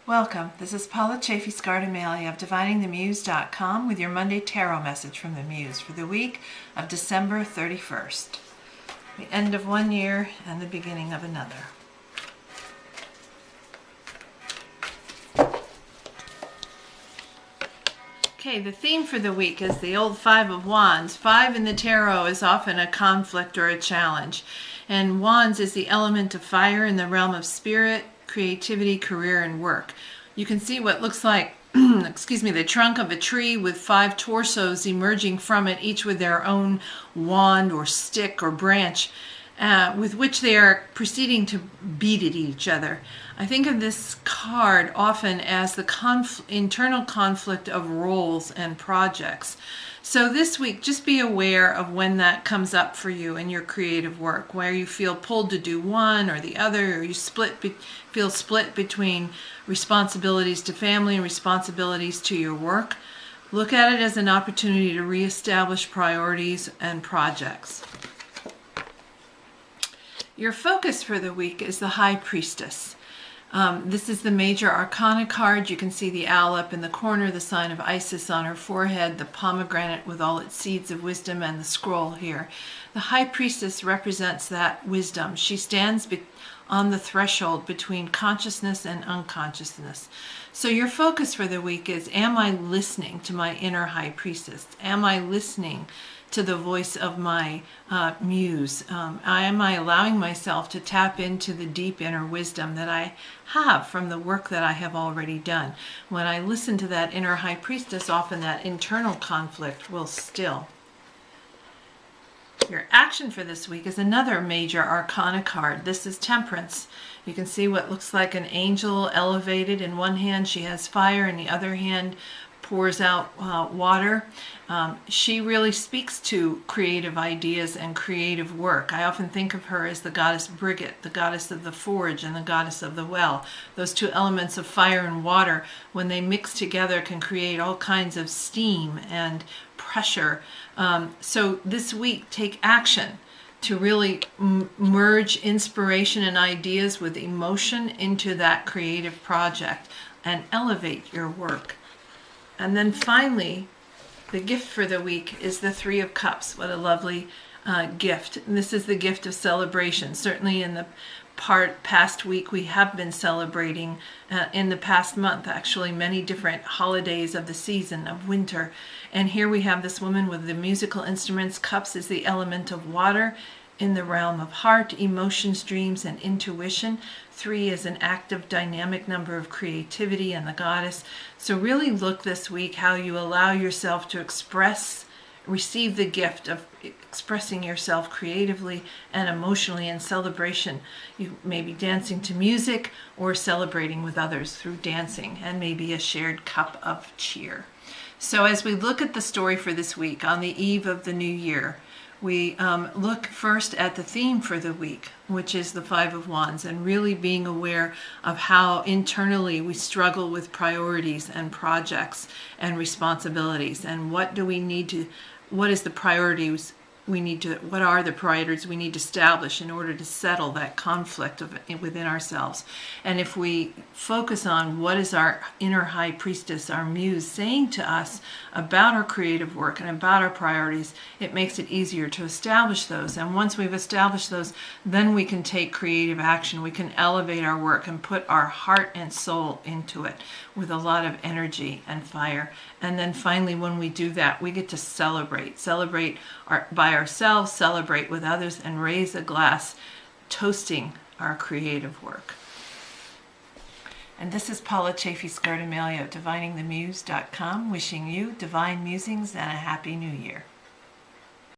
Welcome. This is Paula Chafee Scardamelia of DiviningTheMuse.com with your Monday Tarot message from the Muse for the week of December 31st. The end of one year and the beginning of another. Okay, the theme for the week is the old Five of Wands. Five in the tarot is often a conflict or a challenge. And Wands is the element of fire in the realm of spirit, creativity, career, and work. You can see what looks like the trunk of a tree with five torsos emerging from it, each with their own wand or stick or branch, with which they are proceeding to beat at each other. I think of this card often as the internal conflict of roles and projects. So this week, just be aware of when that comes up for you in your creative work, where you feel pulled to do one or the other, or you feel split between responsibilities to family and responsibilities to your work. Look at it as an opportunity to reestablish priorities and projects. Your focus for the week is the High Priestess. This is the major arcana card. You can see the owl up in the corner, the sign of Isis on her forehead, the pomegranate with all its seeds of wisdom, and the scroll here. The High Priestess represents that wisdom. She stands on the threshold between consciousness and unconsciousness. So your focus for the week is, am I listening to my inner High Priestess? Am I listening to the voice of my muse? Am I allowing myself to tap into the deep inner wisdom that I have from the work that I have already done? When I listen to that inner High Priestess, often that internal conflict will still. Your action for this week is another major arcana card. This is Temperance. You can see what looks like an angel elevated. In one hand she has fire, in the other hand pours out water. She really speaks to creative ideas and creative work. I often think of her as the goddess Brigit, the goddess of the forge and the goddess of the well. Those two elements of fire and water, when they mix together, can create all kinds of steam and pressure. So this week, take action to really merge inspiration and ideas with emotion into that creative project and elevate your work. And then finally, the gift for the week is the Three of Cups. What a lovely gift. And this is the gift of celebration. Certainly in the past week, we have been celebrating, in the past month, actually, many different holidays of the season of winter. And here we have this woman with the musical instruments. Cups is the element of water in the realm of heart, emotions, dreams, and intuition. 3 is an active, dynamic number of creativity and the goddess. So really look this week how you allow yourself to receive the gift of expressing yourself creatively and emotionally in celebration. You may be dancing to music or celebrating with others through dancing and maybe a shared cup of cheer. So as we look at the story for this week on the eve of the new year, we look first at the theme for the week, which is the Five of Wands, and really being aware of how internally we struggle with priorities and projects and responsibilities, and what is the priorities what are the priorities we need to establish in order to settle that conflict within ourselves. And if we focus on what is our inner High Priestess, our muse, saying to us about our creative work and about our priorities, it makes it easier to establish those. And once we've established those, then we can take creative action. We can elevate our work and put our heart and soul into it with a lot of energy and fire. And then finally, when we do that, we get to celebrate by ourselves, celebrate with others, and raise a glass, toasting our creative work. And this is Paula Chafee Scardamelia of DiviningTheMuse.com, wishing you divine musings and a happy new year.